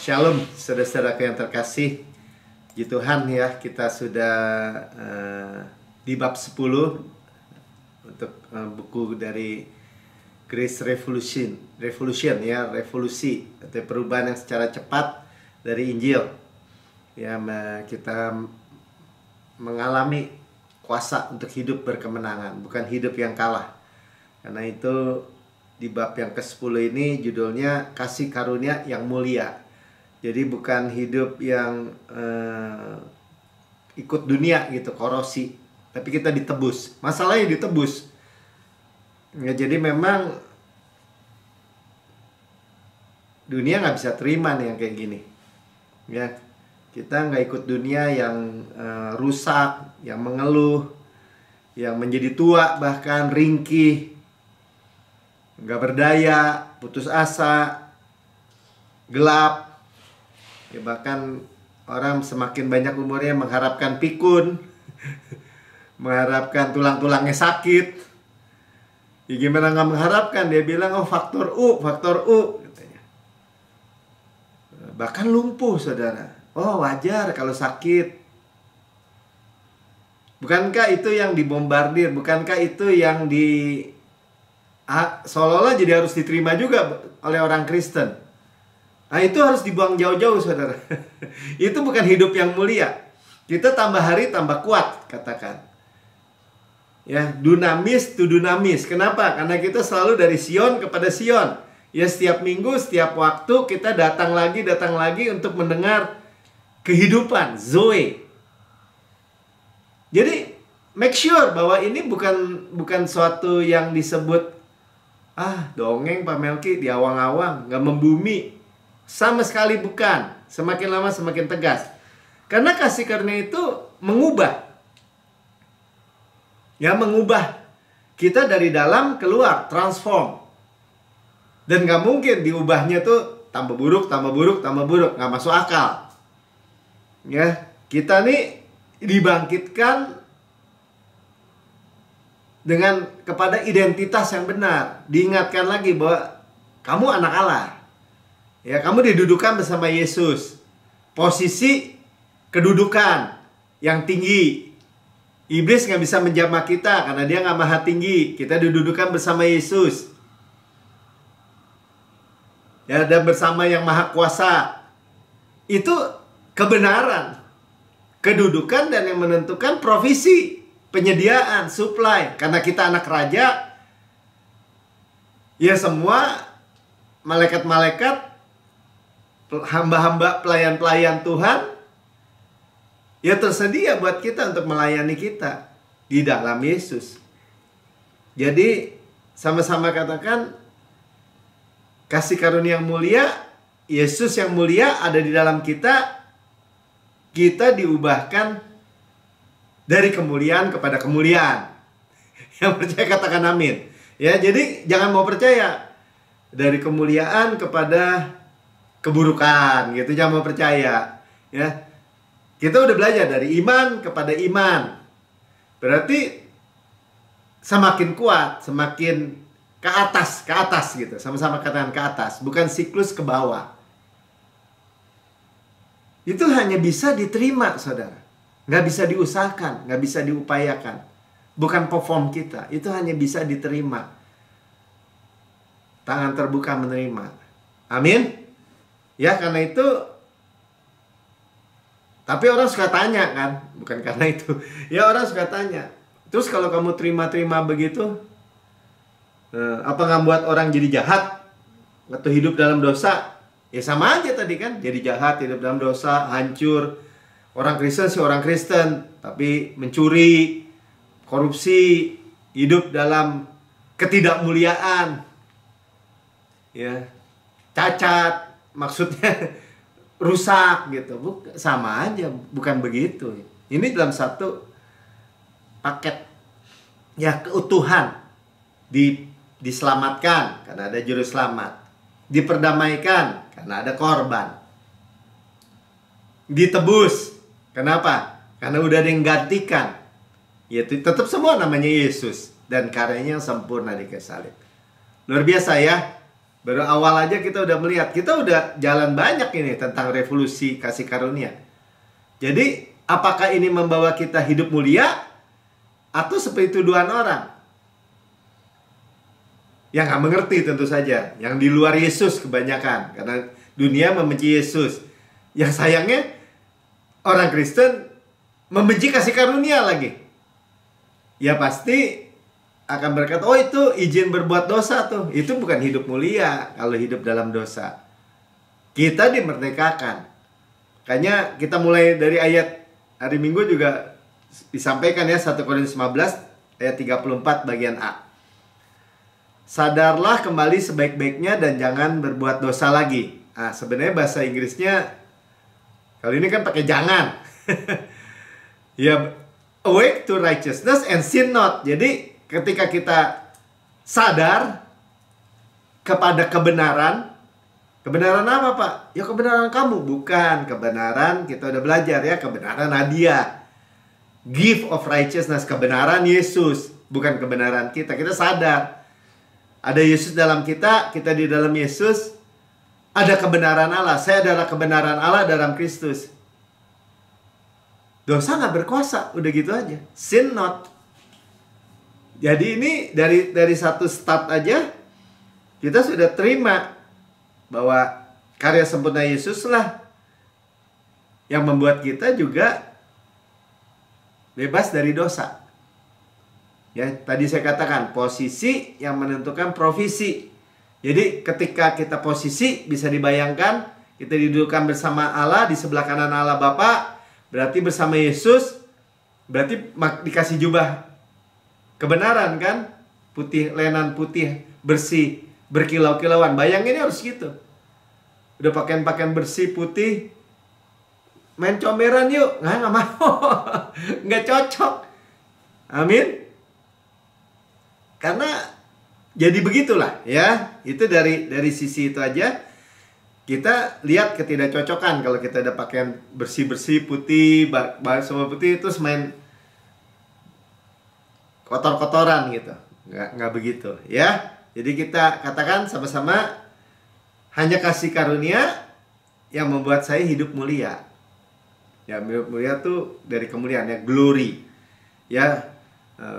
Shalom, saudara-saudaraku yang terkasih. Puji Tuhan ya, kita sudah di bab 10 untuk buku dari Grace Revolution ya, revolusi atau perubahan yang secara cepat dari Injil. Ya, kita mengalami kuasa untuk hidup berkemenangan, bukan hidup yang kalah. Karena itu di bab yang ke-10 ini judulnya Kasih Karunia yang Mulia. Jadi bukan hidup yang ikut dunia gitu, korosi. Tapi kita ditebus. Masalahnya ditebus. Ya, jadi memang dunia nggak bisa terima nih yang kayak gini. Ya, kita nggak ikut dunia yang rusak, yang mengeluh, yang menjadi tua bahkan ringkih, nggak berdaya, putus asa, gelap. Ya, bahkan orang semakin banyak umurnya mengharapkan pikun, mengharapkan tulang-tulangnya sakit. Ya, gimana nggak mengharapkan? Dia bilang, oh faktor U katanya. Bahkan lumpuh, saudara. Oh, wajar kalau sakit. Bukankah itu yang dibombardir? Bukankah itu yang seolah-olah jadi harus diterima juga oleh orang Kristen? Nah, itu harus dibuang jauh-jauh, saudara. Itu bukan hidup yang mulia. Kita tambah hari tambah kuat, katakan. Ya, dunamis to dunamis. Kenapa? Karena kita selalu dari Sion kepada Sion. Ya, setiap minggu, setiap waktu kita datang lagi untuk mendengar kehidupan, Zoe. Jadi, make sure bahwa ini bukan suatu yang disebut dongeng Pak Melki di awang-awang, nggak membumi. Sama sekali bukan. Semakin lama semakin tegas. Karena kasih karunia itu mengubah. Ya, mengubah kita dari dalam keluar, transform. Dan gak mungkin diubahnya tuh tambah buruk. Gak masuk akal. Ya, kita nih dibangkitkan dengan kepada identitas yang benar. Diingatkan lagi bahwa kamu anak Allah. Ya, kamu didudukan bersama Yesus. Posisi kedudukan yang tinggi. Iblis nggak bisa menjamah kita karena dia nggak maha tinggi. Kita didudukan bersama Yesus. Ya, dan bersama yang maha kuasa. Itu kebenaran. Kedudukan dan yang menentukan provisi. Penyediaan, supply. Karena kita anak raja. Ya, semua malaikat-malaikat, hamba-hamba, pelayan-pelayan Tuhan, ya tersedia buat kita untuk melayani kita di dalam Yesus. Jadi sama-sama katakan, kasih karunia yang mulia, Yesus yang mulia ada di dalam kita. Kita diubahkan dari kemuliaan kepada kemuliaan. Yang percaya katakan amin. Ya, jadi jangan mau percaya dari kemuliaan kepada keburukan gitu, jangan mau percaya ya. Kita udah belajar dari iman kepada iman. Berarti semakin kuat, semakin ke atas gitu. Sama-sama katakan ke atas, bukan siklus ke bawah. Itu hanya bisa diterima, saudara. Nggak bisa diusahakan, nggak bisa diupayakan. Bukan perform kita, itu hanya bisa diterima. Tangan terbuka menerima. Amin. Ya, karena itu. Tapi orang suka tanya kan, bukan karena itu. Ya, orang suka tanya. Terus kalau kamu terima-terima begitu, apa nggak buat orang jadi jahat atau hidup dalam dosa? Ya sama aja tadi kan, jadi jahat, hidup dalam dosa, hancur. Orang Kristen sih orang Kristen, tapi mencuri, korupsi, hidup dalam ketidakmuliaan. Ya, cacat. Maksudnya rusak gitu. Sama aja, bukan begitu. Ini dalam satu paket. Ya, keutuhan. Diselamatkan karena ada juru selamat. Diperdamaikan karena ada korban. Ditebus. Kenapa? Karena udah ada yang gantikan. Yaitu tetap semua namanya Yesus. Dan karyanya yang sempurna di kayu salib. Luar biasa ya. Baru awal aja kita udah melihat. Kita udah jalan banyak ini tentang revolusi kasih karunia. Jadi, apakah ini membawa kita hidup mulia atau seperti tuduhan orang yang nggak mengerti tentu saja, yang di luar Yesus kebanyakan, karena dunia membenci Yesus. Yang sayangnya orang Kristen membenci kasih karunia lagi. Ya pasti akan berkata, oh itu izin berbuat dosa tuh. Itu bukan hidup mulia kalau hidup dalam dosa. Kita dimerdekakan. Makanya kita mulai dari ayat hari Minggu juga disampaikan ya, 1 Korintus 15 ayat 34 bagian A. Sadarlah kembali sebaik-baiknya dan jangan berbuat dosa lagi. Nah, sebenarnya bahasa Inggrisnya kali ini kan pakai jangan. Ya, awake to righteousness and sin not. Jadi ketika kita sadar kepada kebenaran, kebenaran apa Pak? Ya kebenaran kamu, bukan kebenaran kita udah belajar ya, kebenaran hadiah. Gift of righteousness, kebenaran Yesus, bukan kebenaran kita. Kita sadar ada Yesus dalam kita, kita di dalam Yesus, ada kebenaran Allah. Saya adalah kebenaran Allah dalam Kristus. Dosa nggak berkuasa, udah gitu aja. Sin not. Jadi ini dari satu start aja kita sudah terima bahwa karya sempurna Yesus lah yang membuat kita juga bebas dari dosa. Ya, tadi saya katakan posisi yang menentukan profesi. Jadi ketika kita posisi bisa dibayangkan kita didudukkan bersama Allah di sebelah kanan Allah Bapa, berarti bersama Yesus, berarti dikasih jubah kebenaran kan? Putih, lenan putih, bersih, berkilau-kilauan. Bayangin harus gitu. Udah pakaian-pakaian bersih, putih, main comberan yuk. Nggak mau. Nggak cocok. Amin. Karena jadi begitulah ya. Itu dari sisi itu aja. Kita lihat ketidakcocokan kalau kita ada pakaian bersih-bersih, putih, semua putih, terus main kotor-kotoran gitu. Nggak begitu ya. Jadi kita katakan sama-sama, hanya kasih karunia yang membuat saya hidup mulia. Ya, hidup mulia tuh dari kemuliaan ya, glory. Ya,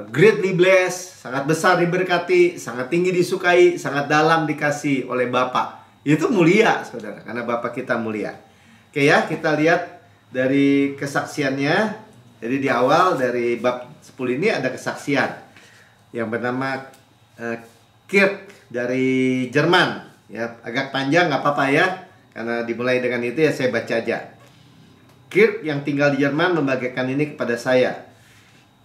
greatly blessed, sangat besar diberkati, sangat tinggi disukai, sangat dalam dikasih oleh Bapa. Itu mulia, saudara, karena Bapa kita mulia. Oke ya, kita lihat dari kesaksiannya. Jadi di awal dari bab 10 ini ada kesaksian yang bernama Kirk dari Jerman. Ya, agak panjang, nggak apa-apa ya, karena dimulai dengan itu ya saya baca aja. Kirk yang tinggal di Jerman membagikan ini kepada saya.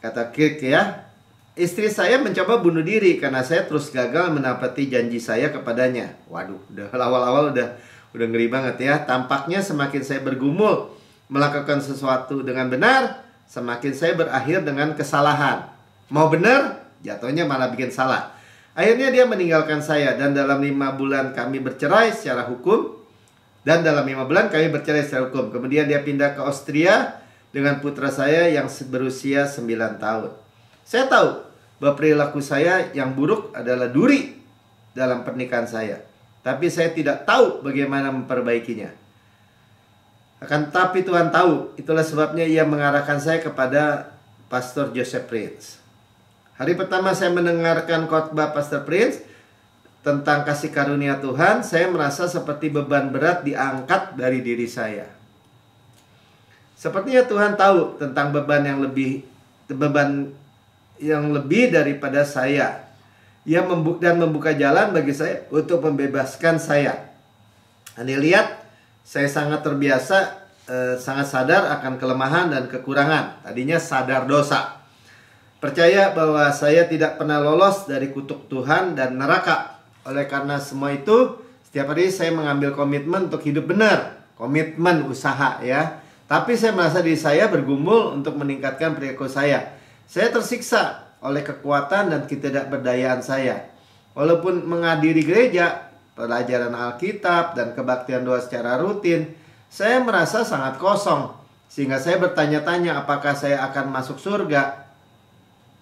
Kata Kirk ya, istri saya mencoba bunuh diri karena saya terus gagal menepati janji saya kepadanya. Waduh, udah awal-awal udah ngeri banget ya. Tampaknya semakin saya bergumul melakukan sesuatu dengan benar, semakin saya berakhir dengan kesalahan. Mau benar, jatuhnya malah bikin salah. Akhirnya dia meninggalkan saya dan dalam 5 bulan kami bercerai secara hukum. Kemudian dia pindah ke Austria dengan putra saya yang berusia 9 tahun. Saya tahu bahwa perilaku saya yang buruk adalah duri dalam pernikahan saya. Tapi saya tidak tahu bagaimana memperbaikinya. Akan tapi Tuhan tahu. Itulah sebabnya ia mengarahkan saya kepada Pastor Joseph Prince. Hari pertama saya mendengarkan khotbah Pastor Prince tentang kasih karunia Tuhan, saya merasa seperti beban berat diangkat dari diri saya. Sepertinya Tuhan tahu tentang beban yang lebih daripada saya. Ia membuka jalan bagi saya untuk membebaskan saya. Anda lihat, saya sangat terbiasa, sangat sadar akan kelemahan dan kekurangan. Tadinya sadar dosa. Percaya bahwa saya tidak pernah lolos dari kutuk Tuhan dan neraka. Oleh karena semua itu, setiap hari saya mengambil komitmen untuk hidup benar. Komitmen usaha ya. Tapi saya merasa diri saya bergumul untuk meningkatkan perilaku saya. Saya tersiksa oleh kekuatan dan ketidakberdayaan saya. Walaupun menghadiri gereja, pelajaran Alkitab, dan kebaktian doa secara rutin, saya merasa sangat kosong. Sehingga saya bertanya-tanya apakah saya akan masuk surga.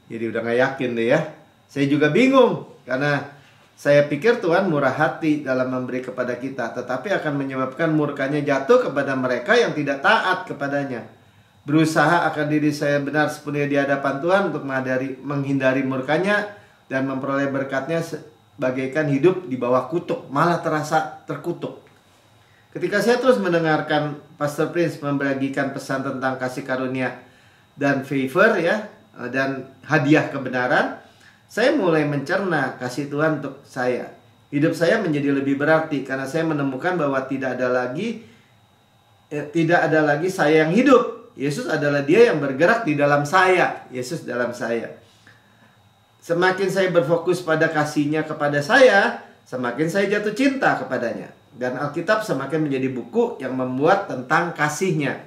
Jadi udah gak yakin deh ya. Saya juga bingung karena Saya pikir Tuhan murah hati dalam memberi kepada kita, tetapi akan menyebabkan murkanya jatuh kepada mereka yang tidak taat kepadanya. Berusaha akan diri saya benar sepenuhnya di hadapan Tuhan untuk menghindari murkanya dan memperoleh berkatnya bagaikan hidup di bawah kutuk, malah terasa terkutuk. Ketika saya terus mendengarkan Pastor Prince membagikan pesan tentang kasih karunia dan favor ya, dan hadiah kebenaran, saya mulai mencerna kasih Tuhan untuk saya. Hidup saya menjadi lebih berarti karena saya menemukan bahwa tidak ada lagi saya yang hidup. Yesus adalah Dia yang bergerak di dalam saya. Yesus dalam saya. Semakin saya berfokus pada kasih-Nya kepada saya, semakin saya jatuh cinta kepadanya. Dan Alkitab semakin menjadi buku yang membuat tentang kasih-Nya.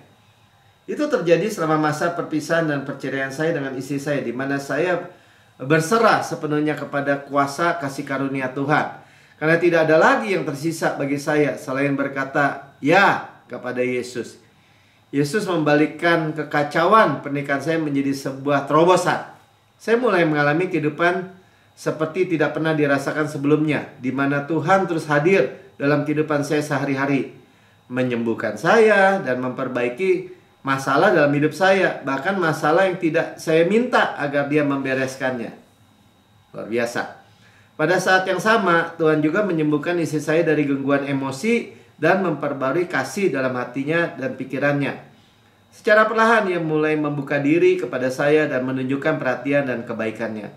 Itu terjadi selama masa perpisahan dan perceraian saya dengan istri saya, di mana saya berserah sepenuhnya kepada kuasa kasih karunia Tuhan. Karena tidak ada lagi yang tersisa bagi saya selain berkata ya kepada Yesus. Yesus membalikkan kekacauan pernikahan saya menjadi sebuah terobosan. Saya mulai mengalami kehidupan seperti tidak pernah dirasakan sebelumnya, di mana Tuhan terus hadir dalam kehidupan saya sehari-hari, menyembuhkan saya dan memperbaiki masalah dalam hidup saya, bahkan masalah yang tidak saya minta agar Dia membereskannya. Luar biasa. Pada saat yang sama, Tuhan juga menyembuhkan istri saya dari gangguan emosi dan memperbarui kasih dalam hatinya dan pikirannya. Secara perlahan Ia mulai membuka diri kepada saya dan menunjukkan perhatian dan kebaikannya.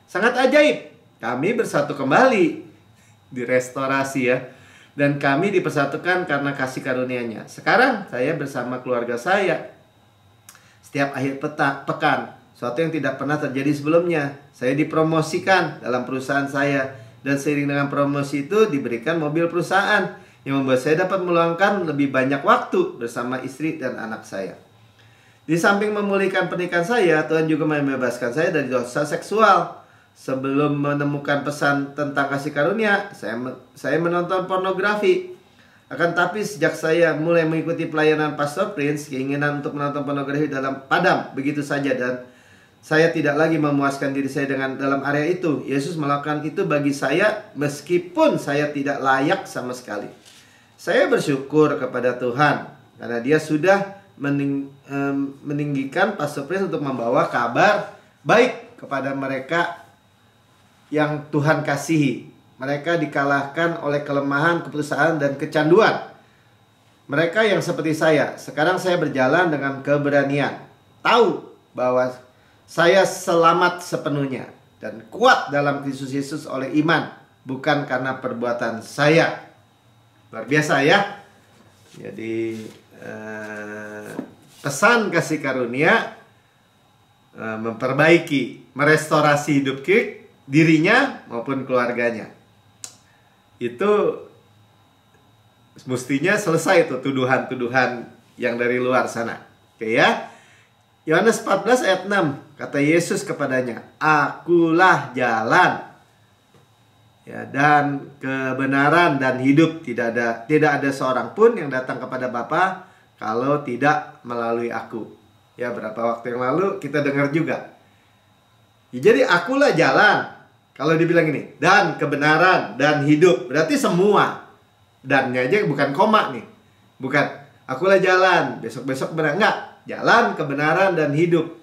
Sangat ajaib, kami bersatu kembali, direstorasi ya. Dan kami dipersatukan karena kasih karunia-Nya. Sekarang saya bersama keluarga saya setiap akhir pekan, suatu yang tidak pernah terjadi sebelumnya. Saya dipromosikan dalam perusahaan saya, dan seiring dengan promosi itu diberikan mobil perusahaan yang membuat saya dapat meluangkan lebih banyak waktu bersama istri dan anak saya. Di samping memulihkan pernikahan saya, Tuhan juga membebaskan saya dari dosa seksual. Sebelum menemukan pesan tentang kasih karunia, saya menonton pornografi. Akan tapi sejak saya mulai mengikuti pelayanan Pastor Prince, keinginan untuk menonton pornografi padam begitu saja, dan saya tidak lagi memuaskan diri saya dalam area itu. Yesus melakukan itu bagi saya meskipun saya tidak layak sama sekali. Saya bersyukur kepada Tuhan karena Dia sudah meninggikan Pastor Prince untuk membawa kabar baik kepada mereka yang Tuhan kasihi. Mereka dikalahkan oleh kelemahan, keputusasaan, dan kecanduan. Mereka yang seperti saya. Sekarang saya berjalan dengan keberanian, tahu bahwa saya selamat sepenuhnya dan kuat dalam Kristus Yesus oleh iman, bukan karena perbuatan saya. Luar biasa ya. Jadi pesan kasih karunia memperbaiki, merestorasi hidup dirinya maupun keluarganya. Itu mestinya selesai tuh tuduhan-tuduhan yang dari luar sana. Oke ya. Yohanes 14 ayat 6, kata Yesus kepadanya, "Akulah jalan ya, dan kebenaran dan hidup. Tidak ada seorang pun yang datang kepada Bapa kalau tidak melalui aku." Ya, berapa waktu yang lalu kita dengar juga. Ya, jadi akulah jalan. Kalau dibilang ini, dan kebenaran dan hidup, berarti semua. Dannya aja bukan koma nih. Bukan, akulah jalan, besok-besok benar. Enggak, jalan, kebenaran, dan hidup.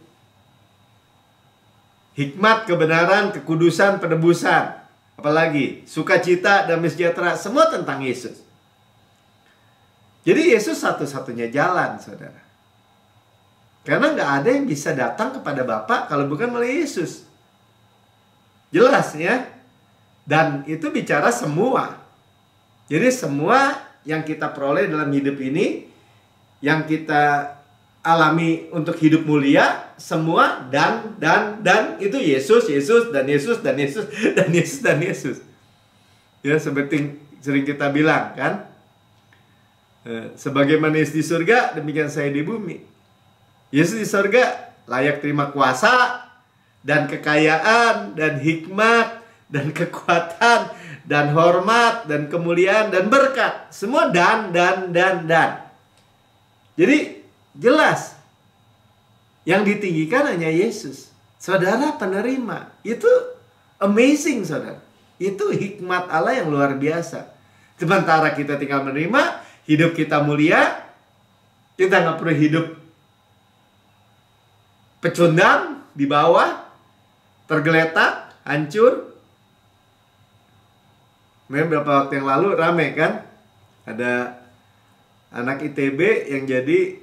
Hikmat, kebenaran, kekudusan, penebusan. Apalagi, sukacita, damai sejahtera, semua tentang Yesus. Jadi Yesus satu-satunya jalan, saudara. Karena nggak ada yang bisa datang kepada Bapa kalau bukan melalui Yesus. Jelas ya. Dan itu bicara semua. Jadi semua yang kita peroleh dalam hidup ini, yang kita alami untuk hidup mulia, semua dan itu Yesus, dan Yesus, dan Yesus, dan Yesus, dan Yesus. Ya, seperti sering kita bilang kan, sebagaimana Yesus di surga, demikian saya di bumi. Yesus di surga layak terima kuasa dan kekayaan dan hikmat dan kekuatan dan hormat dan kemuliaan dan berkat. Semua dan. Jadi jelas yang ditinggikan hanya Yesus. Saudara penerima. Itu amazing, saudara. Itu hikmat Allah yang luar biasa. Sementara kita tinggal menerima, hidup kita mulia, kita nggak perlu hidup pecundang di bawah, tergeletak, hancur. Beberapa waktu yang lalu rame kan, ada anak ITB yang jadi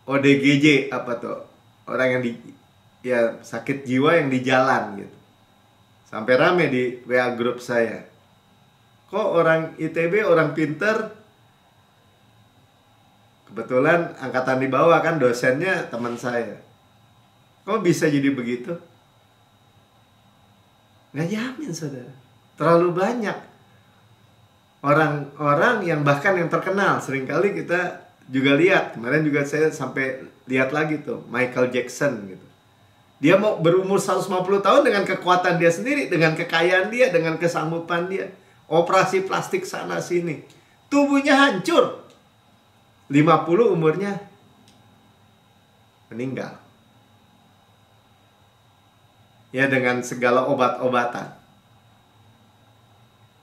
ODGJ, apa tuh, orang yang sakit jiwa yang di jalan gitu. Sampai rame di WA grup saya. Kok orang ITB, orang pinter, kebetulan angkatan di bawah kan, dosennya teman saya. Kok bisa jadi begitu? Nggak jamin, saudara. Terlalu banyak orang-orang yang bahkan yang terkenal. Seringkali kita juga lihat. Kemarin juga saya sampai lihat lagi tuh, Michael Jackson gitu. Dia mau berumur 150 tahun dengan kekuatan dia sendiri, dengan kekayaan dia, dengan kesanggupan dia. Operasi plastik sana sini. Tubuhnya hancur. 50 umurnya meninggal. Ya, dengan segala obat-obatan.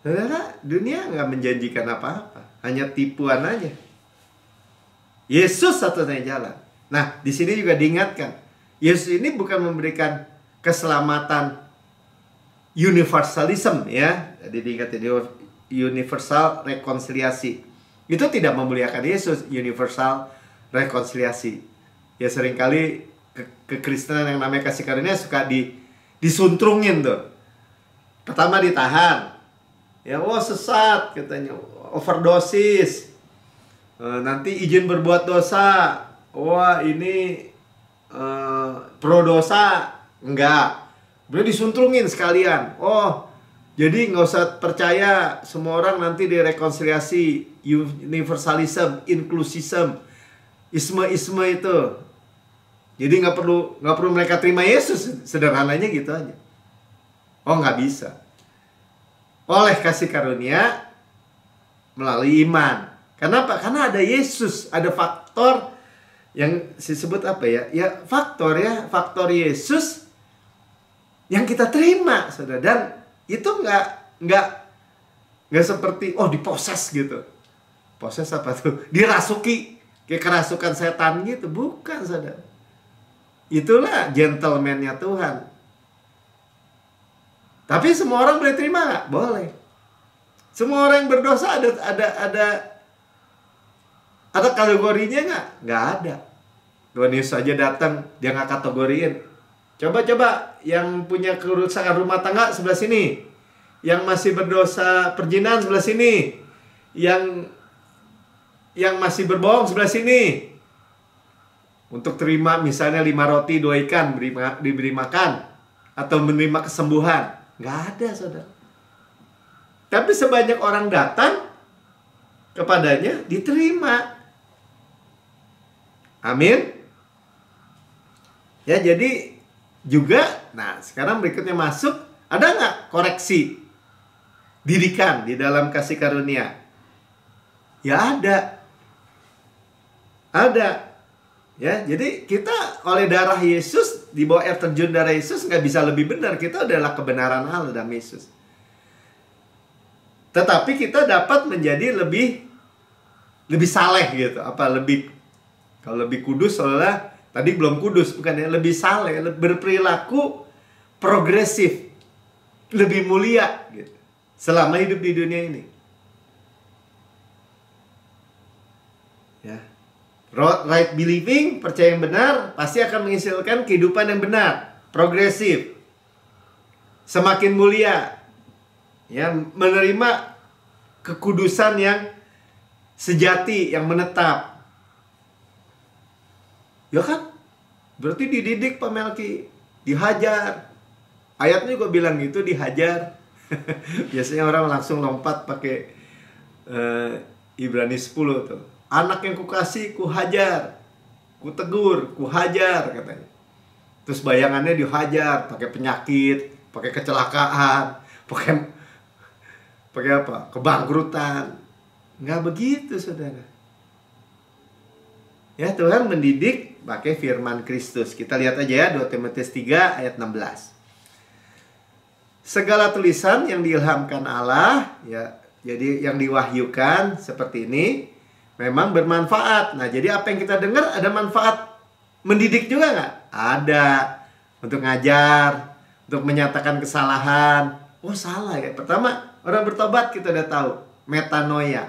Saudara, dunia nggak menjanjikan apa-apa. Hanya tipuan aja. Yesus satu-satunya jalan. Nah, di sini juga diingatkan. Yesus ini bukan memberikan keselamatan universalism, ya. Jadi diingatkan universal rekonsiliasi. Itu tidak memuliakan Yesus, universal rekonsiliasi. Ya, seringkali kekristenan yang namanya kasih karunia suka disuntrungin tuh. Pertama ditahan. Ya, sesat katanya, overdosis. Nanti izin berbuat dosa. Wah, ini pro dosa. Enggak. Boleh disuntrungin sekalian. Jadi nggak usah percaya semua orang nanti direkonsiliasi, universalism, inklusism, isme itu. Jadi nggak perlu mereka terima Yesus, sederhananya gitu aja. Nggak bisa. Oleh kasih karunia melalui iman. Kenapa? Karena ada Yesus, ada faktor yang disebut apa ya? Ya faktor Yesus yang kita terima, saudara. Dan itu nggak seperti diposes gitu. Poses apa tuh? Dirasuki kayak kerasukan setan gitu, bukan, saudara. Itulah gentleman-nya Tuhan. Tapi semua orang boleh terima nggak? Boleh. Semua orang yang berdosa ada kategorinya nggak? Nggak ada. Tuhan Yesus aja datang, dia nggak kategoriin. Coba yang punya kerusakan rumah tangga sebelah sini, yang masih berdosa perzinahan sebelah sini, yang masih berbohong sebelah sini. Untuk terima misalnya 5 roti 2 ikan diberi makan atau menerima kesembuhan, nggak ada, saudara. Tapi sebanyak orang datang kepadanya, diterima. Amin. Ya, jadi juga, nah sekarang berikutnya masuk, ada nggak koreksi didikan di dalam kasih karunia? Ya ada. Ya, jadi kita oleh darah Yesus, di bawah air terjun darah Yesus, nggak bisa lebih benar. Kita adalah kebenaran Allah dalam Yesus. Tetapi kita dapat menjadi lebih saleh gitu. Kalau lebih kudus, soalnya tadi belum kudus, bukan ya, lebih saleh, berperilaku progresif, lebih mulia gitu, selama hidup di dunia ini. Ya. Right believing, percaya yang benar, pasti akan menghasilkan kehidupan yang benar, progresif, semakin mulia. Ya, menerima kekudusan yang sejati, yang menetap. Ya kan? Berarti dididik Pak Melki, dihajar. Ayatnya juga bilang gitu, dihajar. Biasanya orang langsung lompat pakai Ibrani 10 tuh. Anak yang kukasih, kuhajar, kutegur, kuhajar katanya. Terus bayangannya dihajar, pakai penyakit, pakai kecelakaan, pakai apa? Kebangkrutan. Nggak begitu, saudara. Ya, Tuhan mendidik pakai firman Kristus. Kita lihat aja ya, 2 Timotius 3 ayat 16. segala tulisan yang diilhamkan Allah, ya, jadi yang diwahyukan seperti ini memang bermanfaat. Nah, jadi apa yang kita dengar ada manfaat mendidik juga nggak? Ada. Untuk ngajar, untuk menyatakan kesalahan. Oh, salah ya. Pertama, orang bertobat kita udah tahu. Metanoia.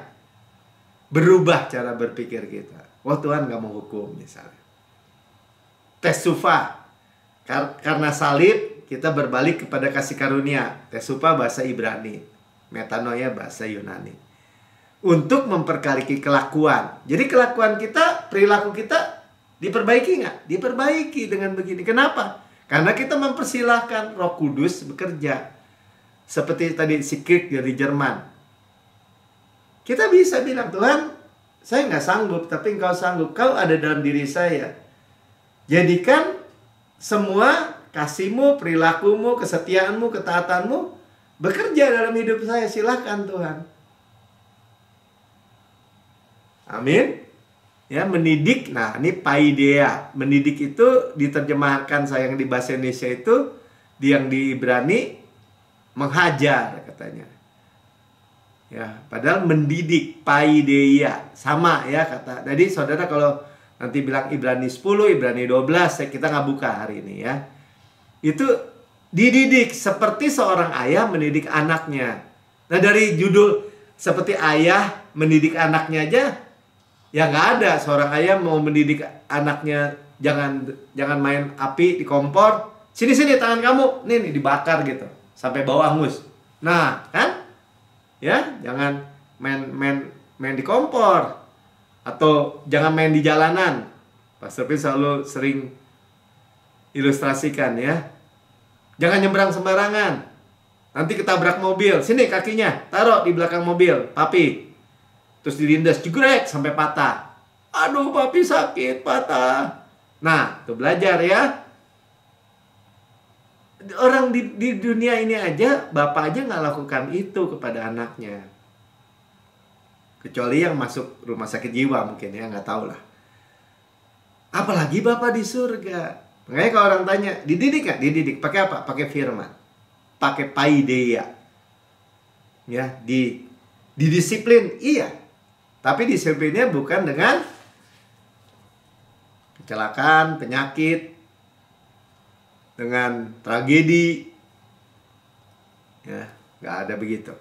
Berubah cara berpikir kita. Oh, Tuhan nggak mau hukum misalnya. Tesufa. Karena salib, kita berbalik kepada kasih karunia. Tesufa bahasa Ibrani. Metanoia bahasa Yunani. Untuk memperbaiki kelakuan. Jadi kelakuan kita, perilaku kita diperbaiki nggak? Diperbaiki dengan begini. Kenapa? Karena kita mempersilahkan Roh Kudus bekerja. Seperti tadi si Kirk dari Jerman. Kita bisa bilang, Tuhan, saya nggak sanggup, tapi Engkau sanggup. Kau ada dalam diri saya. Jadikan semua kasih-Mu, perilaku-Mu, kesetiaan-Mu, ketaatan-Mu bekerja dalam hidup saya. Silakan Tuhan. Amin. Ya, mendidik. Nah, ini paideia. Mendidik itu diterjemahkan sayang di bahasa Indonesia itu, yang di Ibrani menghajar katanya. Ya, padahal mendidik, paideia sama ya kata. Jadi saudara kalau nanti bilang Ibrani 10, Ibrani 12, kita nggak buka hari ini ya. Itu dididik seperti seorang ayah mendidik anaknya. Nah, dari judul seperti ayah mendidik anaknya aja, ya nggak ada seorang ayah mau mendidik anaknya, jangan main api di kompor, sini tangan kamu nih dibakar gitu sampai bau angus. Nah kan, ya jangan main di kompor, atau jangan main di jalanan. Pastor Pin selalu sering ilustrasikan ya, jangan nyebrang sembarangan, nanti ketabrak mobil, sini kakinya taruh di belakang mobil papi. Terus dilindas, jegrek sampai patah. Aduh, papi sakit, patah. Nah, tuh belajar ya. Orang di dunia ini aja, bapak aja nggak lakukan itu kepada anaknya. Kecuali yang masuk rumah sakit jiwa mungkin ya, nggak tahu lah. Apalagi bapak di surga. Makanya kalau orang tanya, dididik nggak? Dididik. Pakai apa? Pakai firman. Pakai paideia. Ya, didisiplin. Iya. Tapi disiplinnya bukan dengan kecelakaan, penyakit, dengan tragedi. Ya, nggak ada begitu.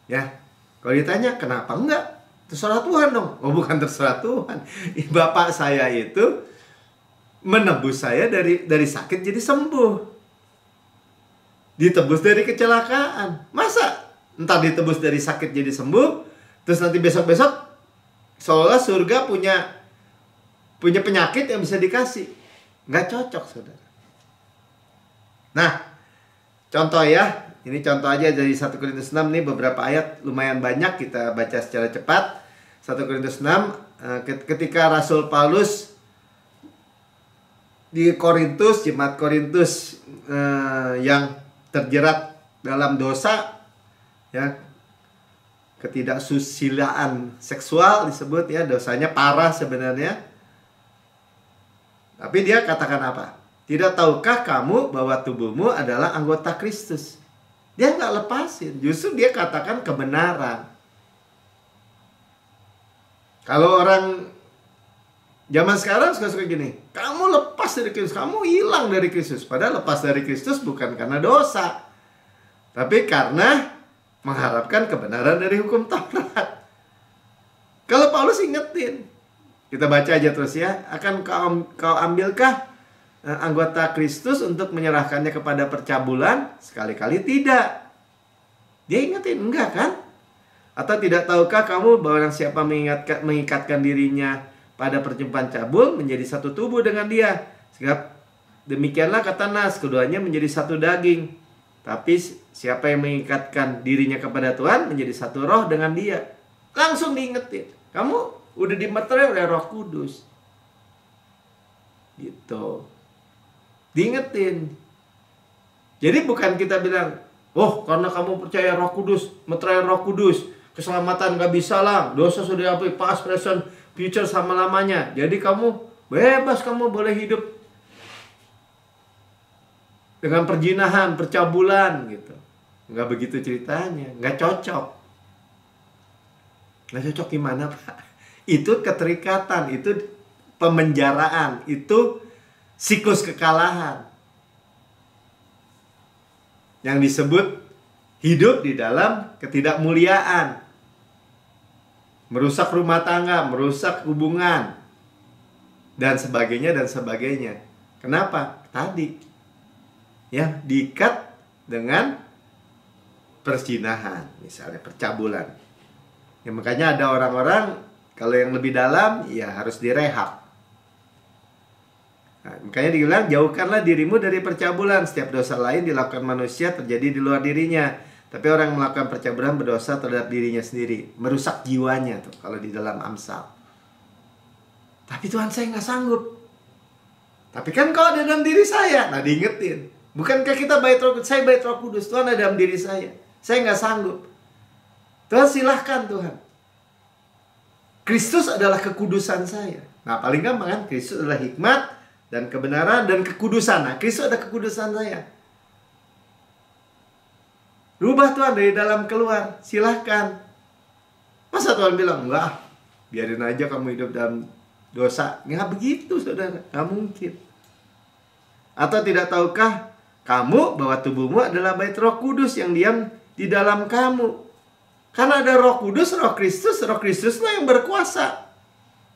Ya, kalau ditanya kenapa enggak? Terserah Tuhan dong. Oh, bukan terserah Tuhan. Bapak saya itu menebus saya dari sakit jadi sembuh. Ditebus dari kecelakaan. Masa entar ditebus dari sakit jadi sembuh, terus nanti besok-besok seolah surga punya penyakit yang bisa dikasih. Nggak cocok, saudara. Nah, contoh ya. Ini contoh aja dari 1 Korintus 6 nih, beberapa ayat lumayan banyak, kita baca secara cepat. 1 Korintus 6, ketika Rasul Paulus di Korintus, jemaat Korintus yang terjerat dalam dosa, ya, ketidaksusilaan seksual disebut ya, dosanya parah sebenarnya. Tapi dia katakan apa? Tidak tahukah kamu bahwa tubuhmu adalah anggota Kristus? Dia nggak lepasin, justru dia katakan kebenaran. Kalau orang zaman sekarang suka-suka gini, kamu lepas dari Kristus, kamu hilang dari Kristus. Padahal lepas dari Kristus bukan karena dosa, tapi karena mengharapkan kebenaran dari hukum Taurat. Kalau Paulus ingetin, kita baca aja terus ya, akan kau ambilkah anggota Kristus untuk menyerahkannya kepada percabulan? Sekali-kali tidak. Dia ingetin, enggak kan? Atau tidak tahukah kamu bahwa siapa mengikatkan dirinya pada perjumpaan cabul menjadi satu tubuh dengan dia? Sebab demikianlah kata Nas, keduanya menjadi satu daging. Tapi siapa yang mengikatkan dirinya kepada Tuhan menjadi satu roh dengan dia. Langsung diingetin, kamu udah dimeterai oleh Roh Kudus. Gitu. Diingetin. Jadi bukan kita bilang, oh karena kamu percaya Roh Kudus, meterai Roh Kudus, keselamatan gak bisa lah, dosa sudah dihapus, past, present, future sama-lamanya. Jadi kamu bebas, kamu boleh hidup dengan perjinahan, percabulan gitu. Nggak begitu ceritanya, nggak cocok. Nggak cocok gimana Pak? Itu keterikatan, itu pemenjaraan, itu siklus kekalahan. Yang disebut hidup di dalam ketidakmuliaan. Merusak rumah tangga, merusak hubungan, dan sebagainya, dan sebagainya. Kenapa? Tadi ya, diikat dengan perzinahan, misalnya percabulan. Ya, makanya ada orang-orang kalau yang lebih dalam ya harus direhab. Nah, makanya dibilang jauhkanlah dirimu dari percabulan. Setiap dosa lain dilakukan manusia terjadi di luar dirinya, tapi orang yang melakukan percabulan berdosa terhadap dirinya sendiri, merusak jiwanya tuh kalau di dalam Amsal. Tapi Tuhan, saya nggak sanggup. Tapi kan kau ada dalam diri saya. Nah, diingetin, bukankah kita bait Roh Kudus? Saya bait Roh Kudus, Tuhan ada dalam diri saya. Saya nggak sanggup. Tuhan, silahkan Tuhan. Kristus adalah kekudusan saya. Nah, paling gampang kan, Kristus adalah hikmat dan kebenaran dan kekudusan. Nah, Kristus ada kekudusan saya. Rubah Tuhan dari dalam keluar, silahkan. Masa Tuhan bilang, enggak, biarin aja kamu hidup dalam dosa. Nggak begitu saudara, nggak mungkin. Atau tidak tahukah kamu bahwa tubuhmu adalah bait Roh Kudus yang diam di dalam kamu? Karena ada Roh Kudus, Roh Kristuslah yang berkuasa.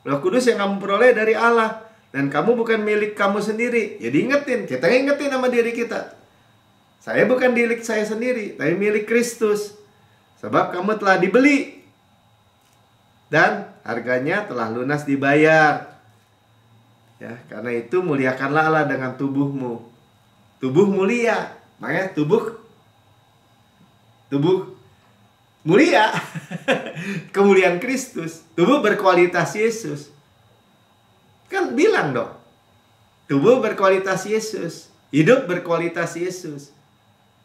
Roh Kudus yang kamu peroleh dari Allah, dan kamu bukan milik kamu sendiri. Jadi ingetin, kita ingetin sama diri kita. Saya bukan milik saya sendiri, tapi milik Kristus. Sebab kamu telah dibeli, dan harganya telah lunas dibayar. Ya, karena itu muliakanlah Allah dengan tubuhmu. Tubuh mulia, makanya tubuh mulia. Kemuliaan Kristus. Tubuh berkualitas Yesus. Kan bilang dong, tubuh berkualitas Yesus, hidup berkualitas Yesus.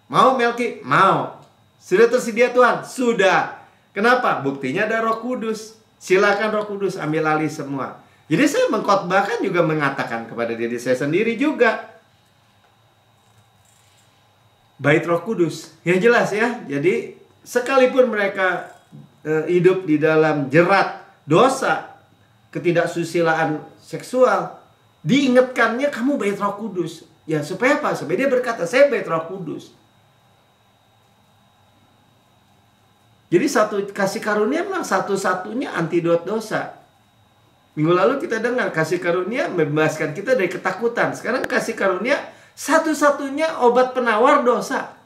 Mau Melki? Mau. Sudah tersedia Tuhan? Sudah. Kenapa? Buktinya ada Roh Kudus. Silakan Roh Kudus ambil alih semua. Jadi saya mengkhotbahkan juga mengatakan kepada diri saya sendiri juga, bait Roh Kudus. Ya jelas ya. Jadi sekalipun mereka hidup di dalam jerat dosa, ketidaksusilaan seksual, diingatkannya kamu bait Roh Kudus. Ya supaya apa? Supaya dia berkata, saya bait Roh Kudus. Jadi kasih karunia memang satu-satunya antidot dosa. Minggu lalu kita dengar kasih karunia membebaskan kita dari ketakutan. Sekarang kasih karunia satu-satunya obat penawar dosa.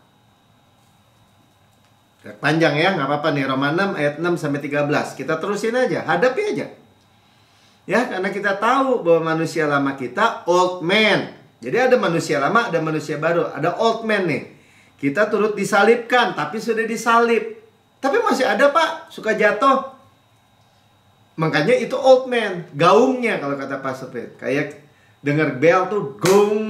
Panjang ya, nggak apa-apa nih. Roma 6 ayat 6 sampai 13. Kita terusin aja, hadapi aja. Ya, karena kita tahu bahwa manusia lama kita old man. Jadi ada manusia lama, ada manusia baru. Ada old man nih. Kita turut disalibkan, tapi sudah disalib. Tapi masih ada Pak, suka jatuh. Makanya itu old man. Gaungnya kalau kata Pak Sepet. Kayak dengar bel tuh gong,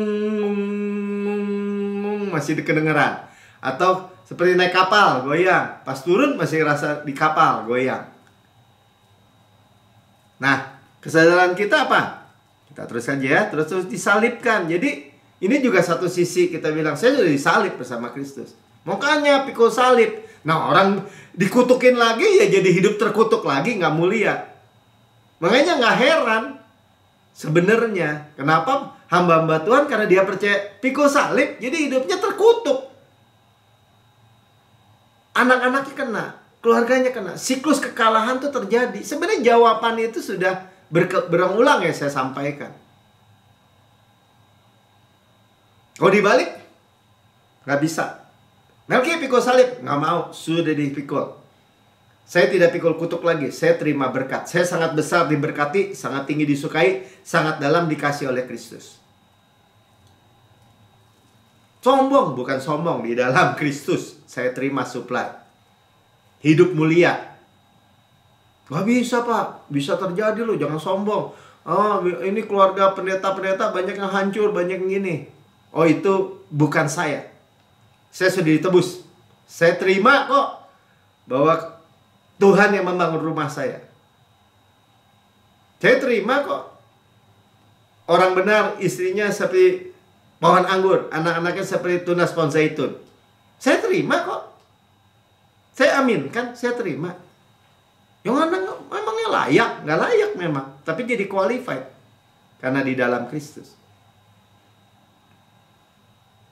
masih kedengeran. Atau seperti naik kapal, goyang. Pas turun masih rasa di kapal, goyang. Nah, kesadaran kita apa? Kita teruskan aja ya, terus disalibkan. Jadi ini juga satu sisi kita bilang, saya sudah disalib bersama Kristus. Makanya pikul salib. Nah, orang dikutukin lagi ya jadi hidup terkutuk lagi, nggak mulia. Makanya nggak heran sebenarnya kenapa hamba-hamba Tuhan, karena dia percaya pikul salib, jadi hidupnya terkutuk. Anak-anaknya kena, keluarganya kena, siklus kekalahan itu terjadi. Sebenarnya jawaban itu sudah berulang ya saya sampaikan. Kalau dibalik, nggak bisa. Melki pikul salib, nggak mau, sudah dipikul. Saya tidak pikul kutuk lagi, saya terima berkat. Saya sangat besar diberkati, sangat tinggi disukai, sangat dalam dikasih oleh Kristus. Sombong, bukan sombong, di dalam Kristus saya terima supply. Hidup mulia. Gak bisa Pak, bisa terjadi loh, jangan sombong. Oh, ini keluarga pendeta-pendeta banyak yang hancur, banyak yang gini. Oh, itu bukan saya. Saya sudah ditebus. Saya terima kok bahwa Tuhan yang membangun rumah saya. Saya terima kok. Orang benar, istrinya seperti Pohon anggur, anak-anaknya seperti tunas pohon zaitun. Saya terima kok. Saya aminkan, saya terima. Yang anak memangnya layak, nggak layak memang. Tapi jadi qualified. Karena di dalam Kristus.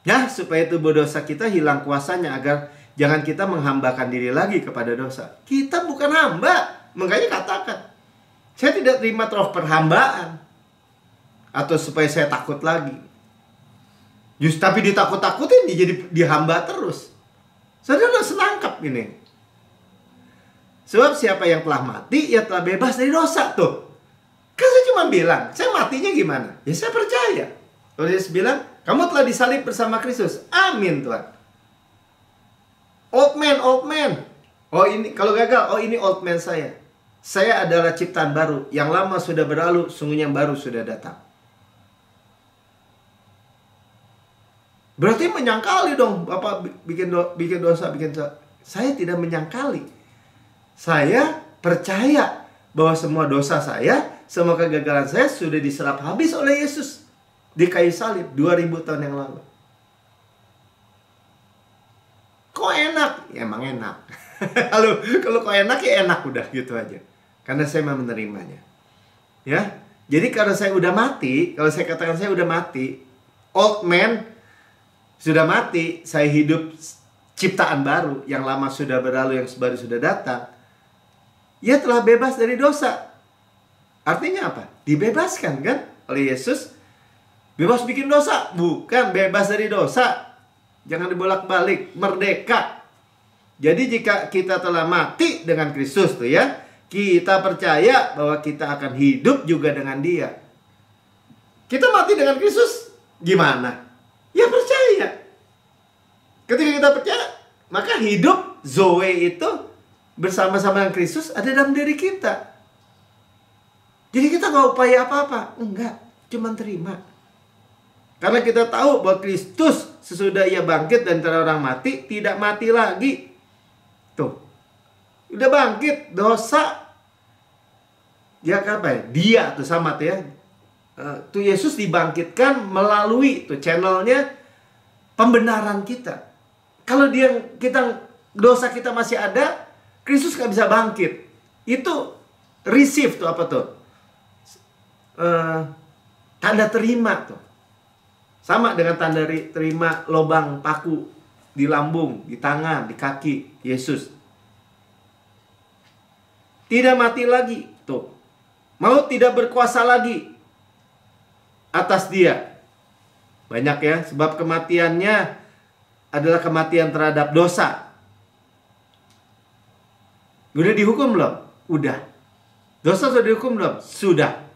Ya, supaya tubuh dosa kita hilang kuasanya agar jangan kita menghambakan diri lagi kepada dosa. Kita bukan hamba. Makanya katakan, saya tidak terima roh perhambaan. Atau supaya saya takut lagi. Tapi ditakut-takutin jadi dihamba terus. Saudara senangkap ini. Sebab siapa yang telah mati, ia telah bebas dari dosa tuh. Kan saya cuma bilang, saya matinya gimana? Ya saya percaya. Kalau Yesus bilang, kamu telah disalib bersama Kristus. Amin Tuhan. Old man, old man. Oh ini, kalau gagal, oh ini old man saya. Saya adalah ciptaan baru. Yang lama sudah berlalu, sungguhnya yang baru sudah datang. Berarti menyangkali dong, Bapak bikin dosa. Saya tidak menyangkali. Saya percaya bahwa semua dosa saya, semua kegagalan saya sudah diserap habis oleh Yesus di kayu salib 2000 tahun yang lalu. Kok enak? Ya emang enak. Kalau kok enak ya enak udah gitu aja. Karena saya mau menerimanya. Ya. Jadi kalau saya udah mati, kalau saya katakan saya udah mati, old man sudah mati, saya hidup ciptaan baru, yang lama sudah berlalu, yang baru sudah datang. Ia telah bebas dari dosa. Artinya apa? Dibebaskan kan oleh Yesus. Bebas bikin dosa? Bukan, bebas dari dosa. Jangan dibolak-balik, merdeka. Jadi jika kita telah mati dengan Kristus tuh ya, kita percaya bahwa kita akan hidup juga dengan Dia. Kita mati dengan Kristus, gimana? Ya percaya. Ketika kita percaya, maka hidup Zoe itu bersama-sama dengan Kristus ada dalam diri kita. Jadi kita nggak upaya apa-apa. Enggak, cuma terima. Karena kita tahu bahwa Kristus sesudah Ia bangkit dan antara orang mati, tidak mati lagi. Tuh, udah bangkit, dosa. Ya apa ya? Dia tuh sama tuh ya. Tuh Yesus dibangkitkan melalui tuh channelnya pembenaran kita. Kalau dosa kita masih ada, Kristus gak bisa bangkit. Itu receive tuh apa tuh? Tanda terima tuh. Sama dengan tanda terima lobang paku di lambung, di tangan, di kaki Yesus. Tidak mati lagi tuh. Maut tidak berkuasa lagi atas dia. Banyak ya, sebab kematiannya adalah kematian terhadap dosa. Udah dihukum belum? Udah. Dosa sudah dihukum belum? Sudah.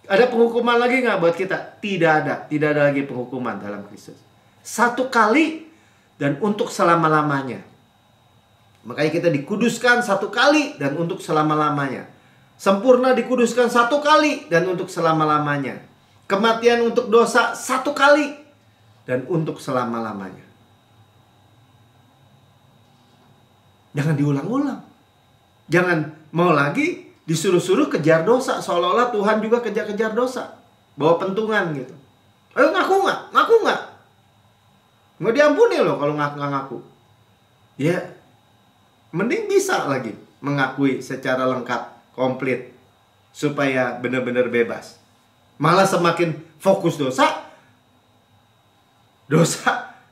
Ada penghukuman lagi nggak buat kita? Tidak ada. Tidak ada lagi penghukuman dalam Kristus. Satu kali dan untuk selama-lamanya. Makanya kita dikuduskan satu kali dan untuk selama-lamanya. Sempurna dikuduskan satu kali dan untuk selama-lamanya. Kematian untuk dosa satu kali dan untuk selama-lamanya. Jangan diulang-ulang. Jangan mau lagi disuruh-suruh kejar dosa. Seolah-olah Tuhan juga kejar-kejar dosa. Bawa pentungan gitu. Ayo ngaku nggak? Ngaku nggak? Nggak diampuni loh kalau ngaku. Ya, mending bisa lagi mengakui secara lengkap, komplit. Supaya benar-benar bebas. Malah semakin fokus dosa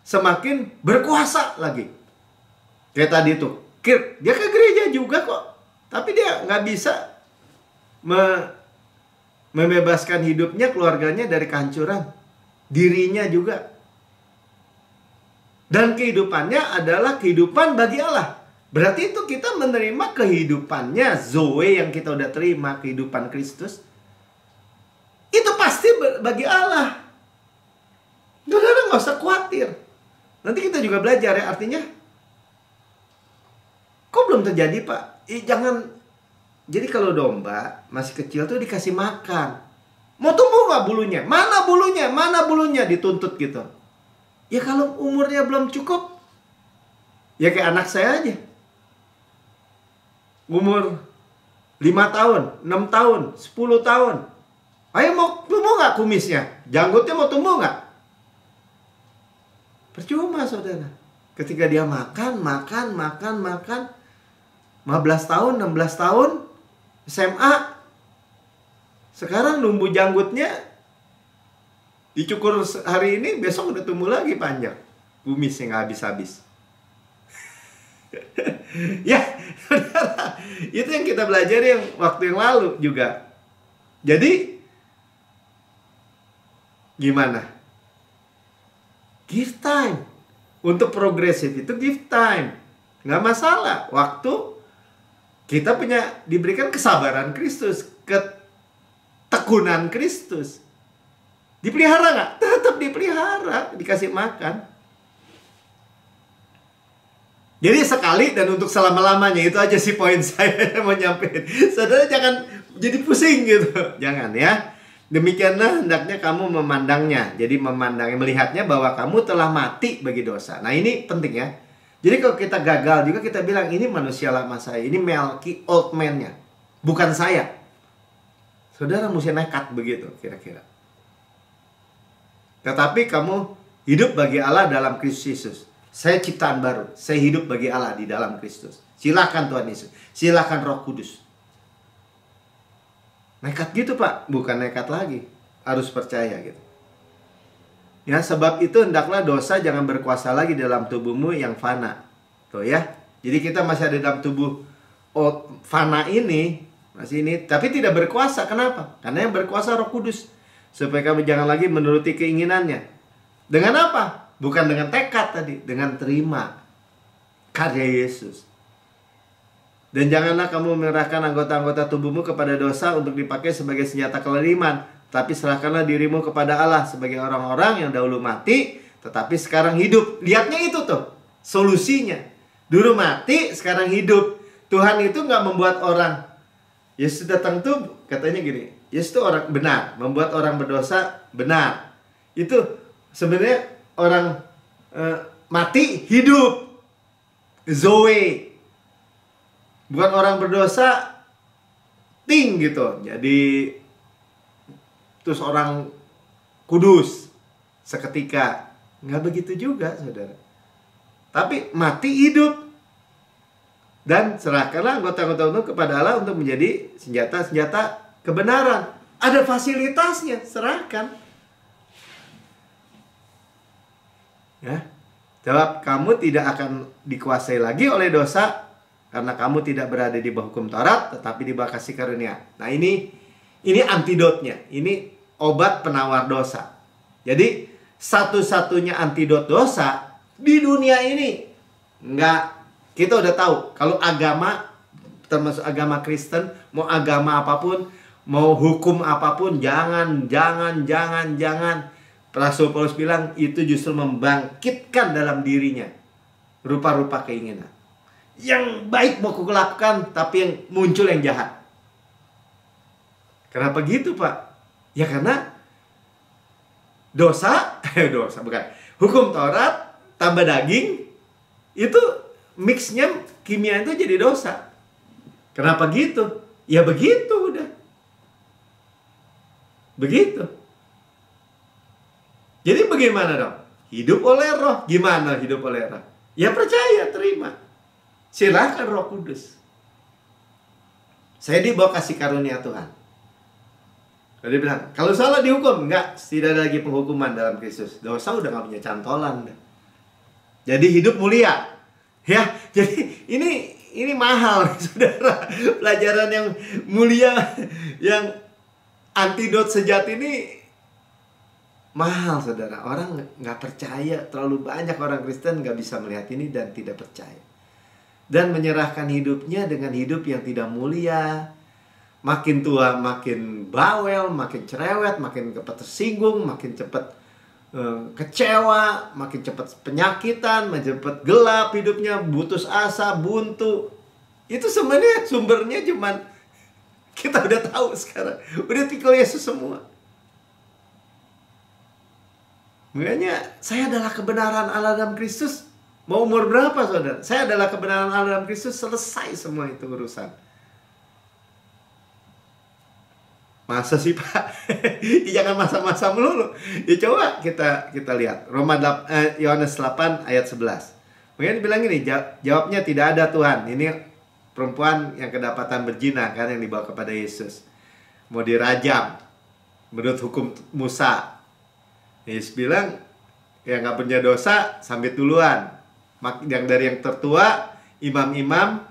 semakin berkuasa lagi. Kayak tadi tuh, Kirk, dia ke gereja juga kok. Tapi dia nggak bisa membebaskan hidupnya, keluarganya dari kehancuran. Dirinya juga. Dan kehidupannya adalah kehidupan bagi Allah. Berarti itu kita menerima kehidupannya Zoe yang kita udah terima, kehidupan Kristus. Itu pasti bagi Allah. Saudara nggak usah khawatir. Nanti kita juga belajar ya, artinya kok belum terjadi Pak? Jangan. Jadi kalau domba masih kecil tuh dikasih makan. Mau tumbuh nggak bulunya? Mana bulunya? Mana bulunya? Dituntut gitu. Ya kalau umurnya belum cukup, ya kayak anak saya aja. Umur 5 tahun, 6 tahun, 10 tahun. Ayo mau tumbuh nggak kumisnya? Janggutnya mau tumbuh nggak? Percuma saudara. Ketika dia makan 15 tahun, 16 tahun SMA, sekarang numbu janggutnya dicukur hari ini, besok udah tumbuh lagi panjang, kumisnya nggak habis-habis. Ya saudara, itu yang kita belajar yang waktu yang lalu juga. Jadi gimana? Give time. Untuk progresif itu give time. Nggak masalah. Waktu kita diberikan kesabaran Kristus, ketekunan Kristus. Dipelihara nggak? Tetap dipelihara, dikasih makan. Jadi sekali dan untuk selama-lamanya, itu aja sih poin saya mau nyampein. Saudara jangan jadi pusing gitu. Jangan ya. Demikianlah hendaknya kamu memandangnya. Jadi melihatnya bahwa kamu telah mati bagi dosa. Nah ini penting ya. Jadi kalau kita gagal juga kita bilang ini manusia lama saya. Ini Melki old man-nya. Bukan saya. Saudara mesti nekat begitu kira-kira. Tetapi kamu hidup bagi Allah dalam Kristus Yesus. Saya ciptaan baru. Saya hidup bagi Allah di dalam Kristus. Silakan Tuhan Yesus. Silakan Roh Kudus. Nekat gitu Pak. Bukan nekat lagi. Harus percaya gitu. Ya, sebab itu hendaklah dosa jangan berkuasa lagi dalam tubuhmu yang fana. Tuh ya. Jadi kita masih ada dalam tubuh fana ini. Masih ini. Tapi tidak berkuasa. Kenapa? Karena yang berkuasa Roh Kudus. Supaya kamu jangan lagi menuruti keinginannya. Dengan apa? Bukan dengan tekad tadi, dengan terima karya Yesus. Dan janganlah kamu menyerahkan anggota-anggota tubuhmu kepada dosa untuk dipakai sebagai senjata kelaliman, tapi serahkanlah dirimu kepada Allah sebagai orang-orang yang dahulu mati, tetapi sekarang hidup. Lihatnya itu tuh, solusinya. Dulu mati, sekarang hidup. Tuhan itu nggak membuat orang. Yesus datang tuh katanya gini, Yesus itu orang benar, membuat orang berdosa benar. Itu sebenarnya orang mati hidup, Zoe. Bukan orang berdosa ting gitu. Jadi terus orang kudus seketika. Nggak begitu juga saudara. Tapi mati hidup. Dan serahkanlah anggota-anggota itu kepada Allah untuk menjadi senjata-senjata kebenaran. Ada fasilitasnya, serahkan. Ya, jawab, kamu tidak akan dikuasai lagi oleh dosa karena kamu tidak berada di bawah hukum Taurat, tetapi di bawah kasih karunia. Nah ini antidotnya, ini obat penawar dosa. Jadi satu-satunya antidot dosa di dunia ini kita udah tahu kalau agama, termasuk agama Kristen, mau agama apapun, mau hukum apapun, jangan. Rasul Paulus bilang itu justru membangkitkan dalam dirinya rupa-rupa keinginan. Yang baik mau kulakukan, tapi yang muncul yang jahat. Kenapa gitu Pak? Ya karena hukum Taurat tambah daging, itu mixnya kimia itu jadi dosa. Kenapa gitu? Ya begitu udah. Begitu. Jadi bagaimana dong? Hidup oleh Roh. Gimana hidup oleh Roh? Ya percaya, terima. Silakan Roh Kudus. Saya dibawa kasih karunia Tuhan. Dia bilang, kalau salah dihukum. Enggak, tidak ada lagi penghukuman dalam Kristus. Dosa udah gak punya cantolan. Jadi hidup mulia. Ya, jadi ini mahal, saudara. Pelajaran yang mulia, yang antidot sejati ini mahal, saudara. Orang nggak percaya. Terlalu banyak orang Kristen nggak bisa melihat ini dan tidak percaya. Dan menyerahkan hidupnya dengan hidup yang tidak mulia. Makin tua makin bawel, makin cerewet, makin cepat tersinggung, makin cepat kecewa, makin cepat penyakitan, makin cepat gelap hidupnya, putus asa, buntu. Itu sebenarnya sumbernya cuman kita udah tahu sekarang. Udah pikul Yesus semua. Makanya saya adalah kebenaran Allah dalam Kristus. Mau umur berapa saudara? Saya adalah kebenaran Allah dalam Kristus. Selesai semua itu urusan. Masa sih Pak? Jangan masa-masa melulu. Ya coba kita lihat Yohanes 8 ayat 11. Mungkin bilang gini, jawabnya tidak ada Tuhan. Ini perempuan yang kedapatan berzina kan, yang dibawa kepada Yesus. Mau dirajam menurut hukum Musa. Yesus bilang, ya nggak punya dosa, sambit duluan. Yang dari yang tertua, imam-imam,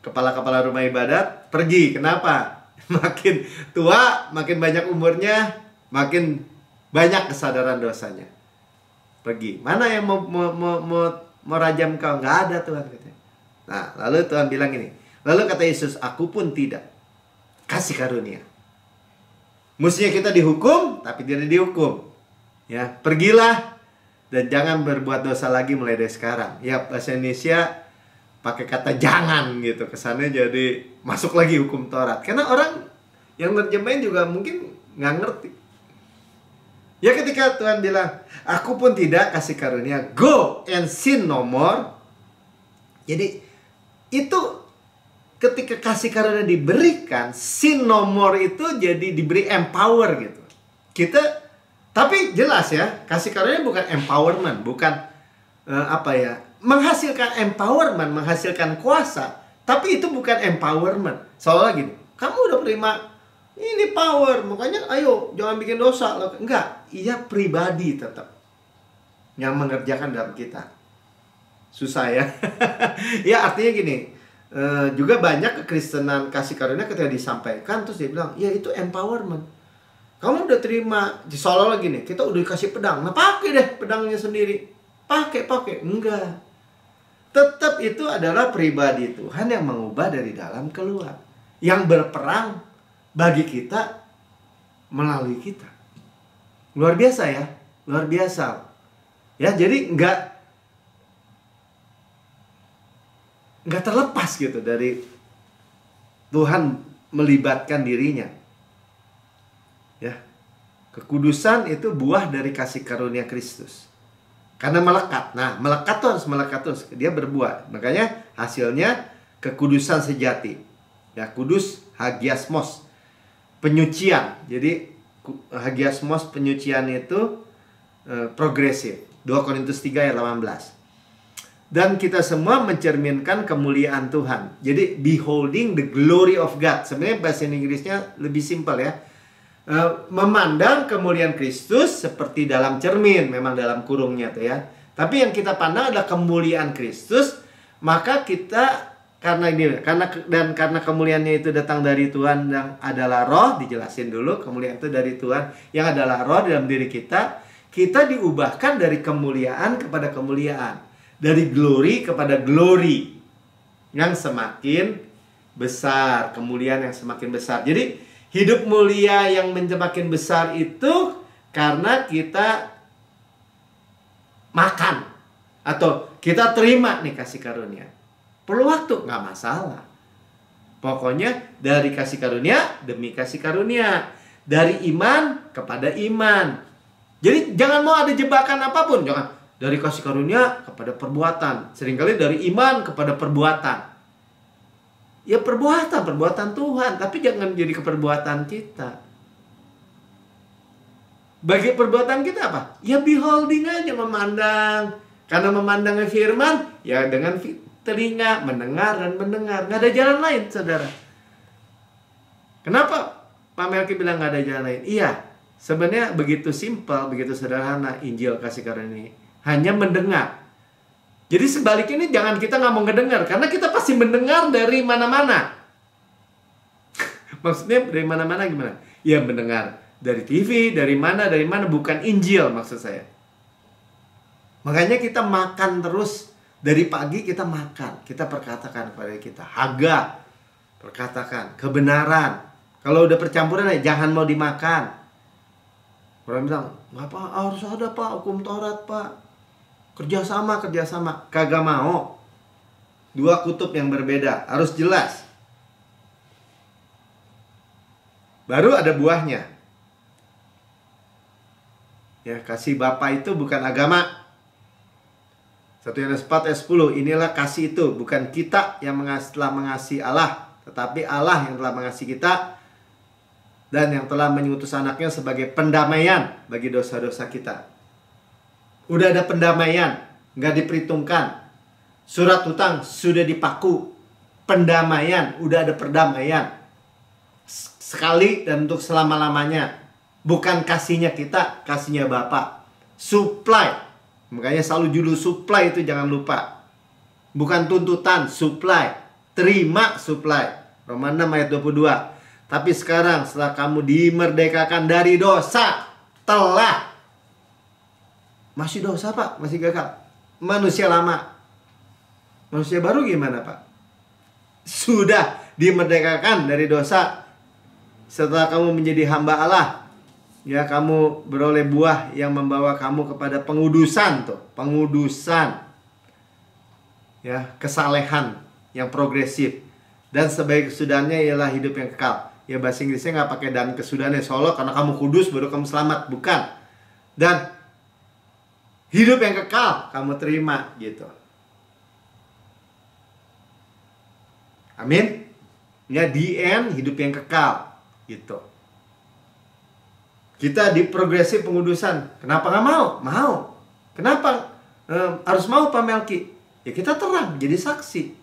kepala-kepala rumah ibadat, pergi. Kenapa? Makin tua, makin banyak umurnya, makin banyak kesadaran dosanya. Pergi. Mana yang mau rajam kau? Nggak ada Tuhan katanya. Nah, lalu Tuhan bilang ini. Lalu kata Yesus, aku pun tidak. Kasih karunia. Mestinya kita dihukum, tapi tidak dihukum. Ya, pergilah dan jangan berbuat dosa lagi mulai dari sekarang. Ya, bahasa Indonesia pakai kata jangan gitu, kesannya jadi masuk lagi hukum Taurat. Karena orang yang nerjemahin juga mungkin nggak ngerti. Ya, ketika Tuhan bilang, aku pun tidak, kasih karunia, go and sin no more. Jadi itu ketika kasih karunia diberikan, sin no more itu jadi diberi empower gitu. Tapi jelas ya, kasih karunia bukan empowerment, bukan menghasilkan empowerment, menghasilkan kuasa. Tapi itu bukan empowerment. Soalnya gini, kamu udah terima ini power, makanya ayo jangan bikin dosa. Enggak, ia pribadi tetap yang mengerjakan dalam kita. Susah ya. Ya, artinya gini, juga banyak kekristenan kasih karunia ketika disampaikan terus dia bilang, ya itu empowerment. Kamu udah terima, seolah-olah gini, kita udah dikasih pedang, nah pakai deh pedangnya sendiri. Pakai. Enggak. Tetap itu adalah pribadi Tuhan yang mengubah dari dalam keluar, yang berperang bagi kita melalui kita. Luar biasa ya, luar biasa. Ya, jadi enggak terlepas gitu dari Tuhan melibatkan dirinya. Ya. Kekudusan itu buah dari kasih karunia Kristus. Karena melekat. Nah, melekat tuh harus melekat terus. Dia berbuah. Makanya hasilnya kekudusan sejati. Ya, kudus hagiasmos. Penyucian. Jadi hagiasmos, penyucian itu progresif. 2 Korintus 3 ayat 18. Dan kita semua mencerminkan kemuliaan Tuhan. Jadi beholding the glory of God. Sebenarnya bahasa Inggrisnya lebih simpel ya. Memandang kemuliaan Kristus seperti dalam cermin, memang dalam kurungnya tuh ya. Tapi yang kita pandang adalah kemuliaan Kristus, maka kita karena kemuliaannya itu datang dari Tuhan yang adalah roh, dijelasin dulu kemuliaan itu dari Tuhan yang adalah roh dalam diri kita. Kita diubahkan dari kemuliaan kepada kemuliaan, dari glory kepada glory yang semakin besar, kemuliaan yang semakin besar. Jadi hidup mulia yang semakin besar itu karena kita makan atau kita terima nih kasih karunia. Perlu waktu, nggak masalah. Pokoknya dari kasih karunia demi kasih karunia, dari iman kepada iman. Jadi jangan mau ada jebakan apapun, jangan dari kasih karunia kepada perbuatan. Seringkali dari iman kepada perbuatan. Ya perbuatan Tuhan, tapi jangan jadi keperbuatan kita. Bagi perbuatan kita apa? Ya beholding aja, memandang. Karena memandangnya firman, ya dengan telinga, mendengar dan mendengar. Nggak ada jalan lain, saudara. Kenapa Pak Melki bilang nggak ada jalan lain? Iya, sebenarnya begitu simpel, begitu sederhana Injil kasih karunia. Hanya mendengar. Jadi sebaliknya ini jangan kita nggak mau ngedengar, karena kita pasti mendengar dari mana-mana. Maksudnya dari mana-mana gimana? Ya mendengar dari TV, dari mana, bukan Injil maksud saya. Makanya kita makan terus, dari pagi kita makan, kita perkatakan kepada kita, haga, perkatakan, kebenaran. Kalau udah percampuran ya jangan mau dimakan. Orang bilang, nggak apa, harus ada Pak, hukum Taurat Pak. Kerjasama, kagak mau. Dua kutub yang berbeda, harus jelas. Baru ada buahnya. Ya, kasih Bapa itu bukan agama. 1 Yohanes 4 ayat 10, inilah kasih itu, bukan kita yang telah mengasihi Allah, tetapi Allah yang telah mengasihi kita, dan yang telah mengutus anaknya sebagai pendamaian bagi dosa-dosa kita. Udah ada pendamaian, nggak diperhitungkan. Surat hutang sudah dipaku. Pendamaian, udah ada perdamaian. Sekali dan untuk selama-lamanya. Bukan kasihnya kita, kasihnya Bapa. Supply. Makanya selalu judul supply itu jangan lupa. Bukan tuntutan, supply. Terima supply. Roma 6 ayat 22. Tapi sekarang setelah kamu dimerdekakan dari dosa, telah. Masih dosa Pak, masih gagal. Manusia lama. Manusia baru gimana Pak? Sudah dimerdekakan dari dosa. Setelah kamu menjadi hamba Allah, ya kamu beroleh buah yang membawa kamu kepada pengudusan tuh, pengudusan. Ya, kesalehan yang progresif. Dan sebagai kesudahannya ialah hidup yang kekal. Ya bahasa Inggrisnya nggak pakai dan kesudahannya solo karena kamu kudus baru kamu selamat, bukan. Dan hidup yang kekal kamu terima gitu. Amin. Ya, the end, hidup yang kekal gitu. Kita di progresif pengudusan. Kenapa nggak mau? Mau. Kenapa harus mau Pak Melki? Ya kita terang, jadi saksi.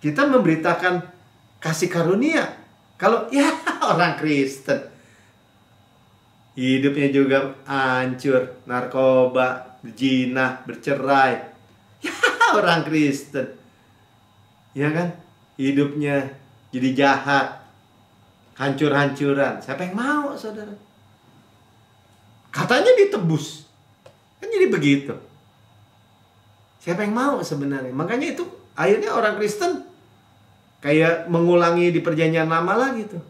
Kita memberitakan kasih karunia. Kalau ya orang Kristen hidupnya juga hancur, narkoba, zina, bercerai. Ya orang Kristen, ya kan? Hidupnya jadi jahat, hancur-hancuran. Siapa yang mau, saudara? Katanya ditebus, kan jadi begitu. Siapa yang mau sebenarnya? Makanya itu akhirnya orang Kristen kayak mengulangi di perjanjian lama lagi tuh.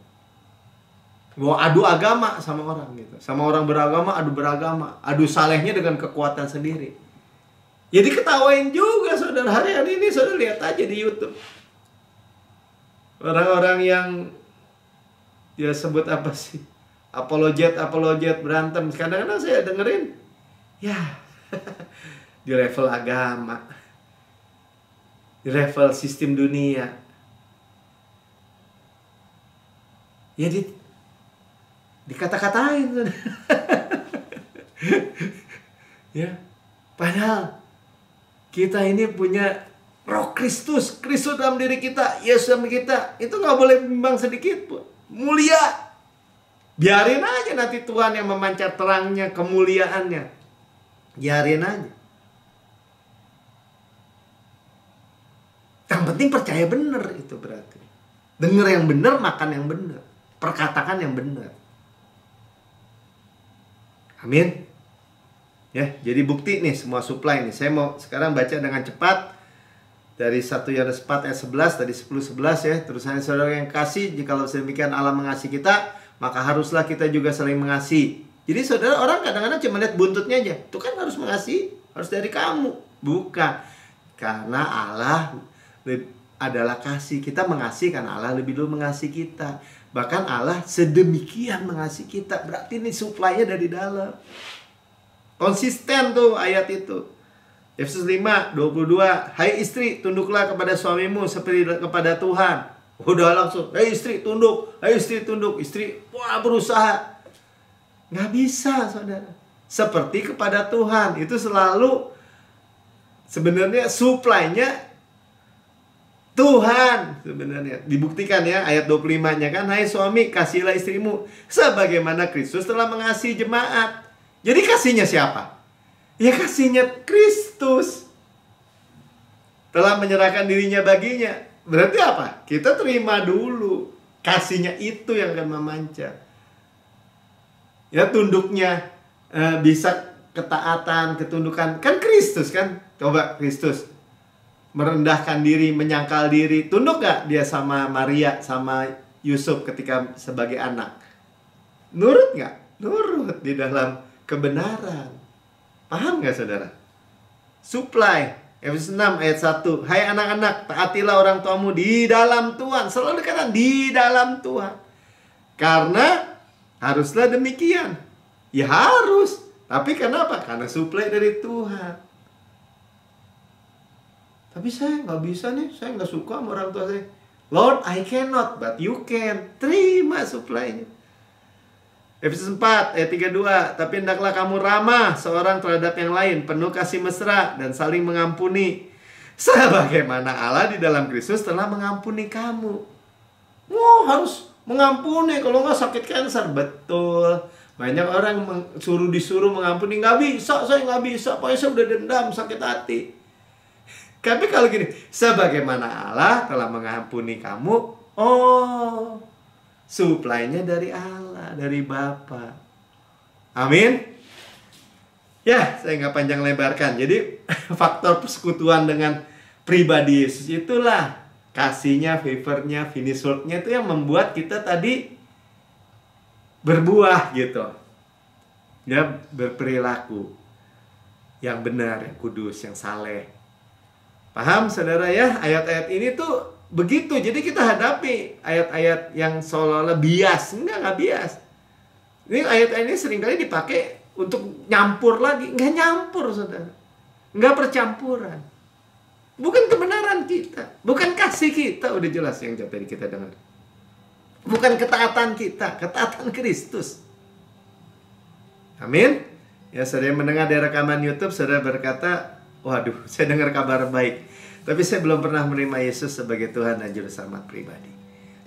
Mau adu agama sama orang gitu. Sama orang beragama, adu beragama. Adu salehnya dengan kekuatan sendiri. Jadi ketawain juga saudara. Hari ini saudara lihat aja di YouTube. Orang-orang yang dia sebut apa sih? Apologet berantem. Kadang-kadang saya dengerin. Ya, di level agama. Di level sistem dunia. Ya dikata-katain. Ya. Padahal kita ini punya Roh Kristus dalam diri kita, Yesus dalam kita. Itu nggak boleh bimbang sedikit pun. Mulia. Biarin aja nanti Tuhan yang memancar terangnya, kemuliaannya. Biarin aja. Yang penting percaya benar itu berarti. Dengar yang benar, makan yang benar. Perkatakan yang benar. Amin. Ya, jadi bukti nih semua supply nih. Saya mau sekarang baca dengan cepat. Dari 1 Yohanes 4 ayat 11, tadi 10-11 ya. Terusannya saudara yang kasih, jikalau sedemikian Allah mengasihi kita, maka haruslah kita juga saling mengasihi. Jadi saudara, orang kadang-kadang cuma lihat buntutnya aja. Itu kan harus mengasihi, harus dari kamu. Bukan. Karena Allah adalah kasih. Kita mengasihi karena Allah lebih dulu mengasihi kita. Bahkan Allah sedemikian mengasihi kita. Berarti ini supply-nya dari dalam. Konsisten tuh ayat itu. Efesus 5, 22. Hai istri, tunduklah kepada suamimu seperti kepada Tuhan. Udah langsung, hai istri tunduk, hai istri tunduk. Istri, wah berusaha. Nggak bisa saudara. Seperti kepada Tuhan. Itu selalu sebenarnya supply-nya Tuhan sebenarnya. Dibuktikan ya ayat 25-nya kan. Hai suami, kasihilah istrimu sebagaimana Kristus telah mengasihi jemaat. Jadi kasihnya siapa? Ya kasihnya Kristus. Telah menyerahkan dirinya baginya. Berarti apa? Kita terima dulu. Kasihnya itu yang akan memancar. Ya tunduknya bisa ketaatan, ketundukan. Kan Kristus kan? Coba Kristus merendahkan diri, menyangkal diri. Tunduk gak dia sama Maria, sama Yusuf ketika sebagai anak? Nurut gak? Nurut di dalam kebenaran. Paham gak saudara? Supply. Efesus 6 ayat 1. Hai anak-anak, taatilah orang tuamu di dalam Tuhan. Selalu dikatakan di dalam Tuhan. Karena haruslah demikian. Ya harus. Tapi kenapa? Karena supply dari Tuhan. Tapi saya nggak bisa nih. Saya nggak suka sama orang tua saya. Lord, I cannot, but you can. Terima supply-nya. Efesus 4 ayat 32, tapi hendaklah kamu ramah seorang terhadap yang lain, penuh kasih mesra dan saling mengampuni, sebagaimana Allah di dalam Kristus telah mengampuni kamu. Harus mengampuni, kalau nggak sakit kanker. Betul. Banyak orang disuruh mengampuni, nggak bisa, saya nggak bisa, pokoknya saya udah dendam, sakit hati. Tapi kalau gini, sebagaimana Allah telah mengampuni kamu, supply-nya dari Allah, dari Bapa. Amin. Ya, saya nggak panjang lebarkan. Jadi faktor persekutuan dengan pribadi Yesus itulah kasihnya, favor-nya, finish work-nya itu yang membuat kita tadi berbuah gitu. Ya, berperilaku yang benar, yang kudus, yang saleh. Paham saudara ya? Ayat-ayat ini tuh begitu. Jadi kita hadapi ayat-ayat yang seolah-olah bias. Enggak bias. Ini ayat-ayat ini seringkali dipakai untuk nyampur lagi. Enggak nyampur saudara. Enggak percampuran. Bukan kebenaran kita, bukan kasih kita. Udah jelas yang tadi kita dengar. Bukan ketaatan kita, ketaatan Kristus. Amin. Ya, saudara yang mendengar dari rekaman YouTube, saudara berkata, waduh, saya dengar kabar baik, tapi saya belum pernah menerima Yesus sebagai Tuhan dan Juru Selamat pribadi.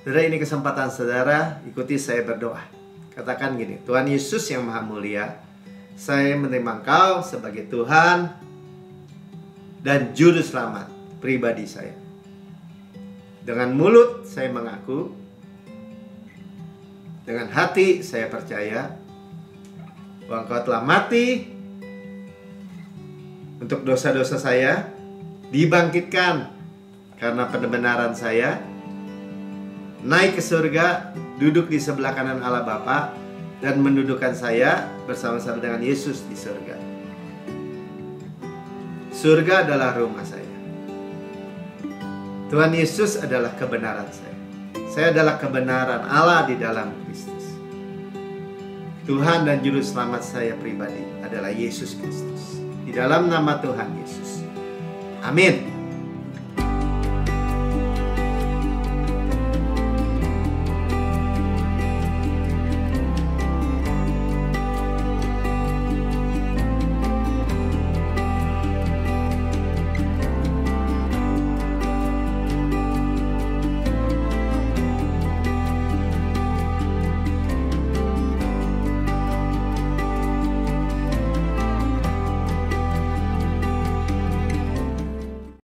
Saudara, ini kesempatan saudara, ikuti saya berdoa. Katakan gini, Tuhan Yesus yang Maha Mulia, saya menerima Engkau sebagai Tuhan dan Juru Selamat pribadi saya. Dengan mulut saya mengaku, dengan hati saya percaya bahwa Engkau telah mati untuk dosa-dosa saya, dibangkitkan karena kebenaran saya, naik ke surga, duduk di sebelah kanan Allah Bapa, dan mendudukkan saya bersama-sama dengan Yesus di surga. Surga adalah rumah saya. Tuhan Yesus adalah kebenaran saya. Saya adalah kebenaran Allah di dalam Kristus. Tuhan dan Juru Selamat saya pribadi adalah Yesus Kristus. Di dalam nama Tuhan Yesus. Amin.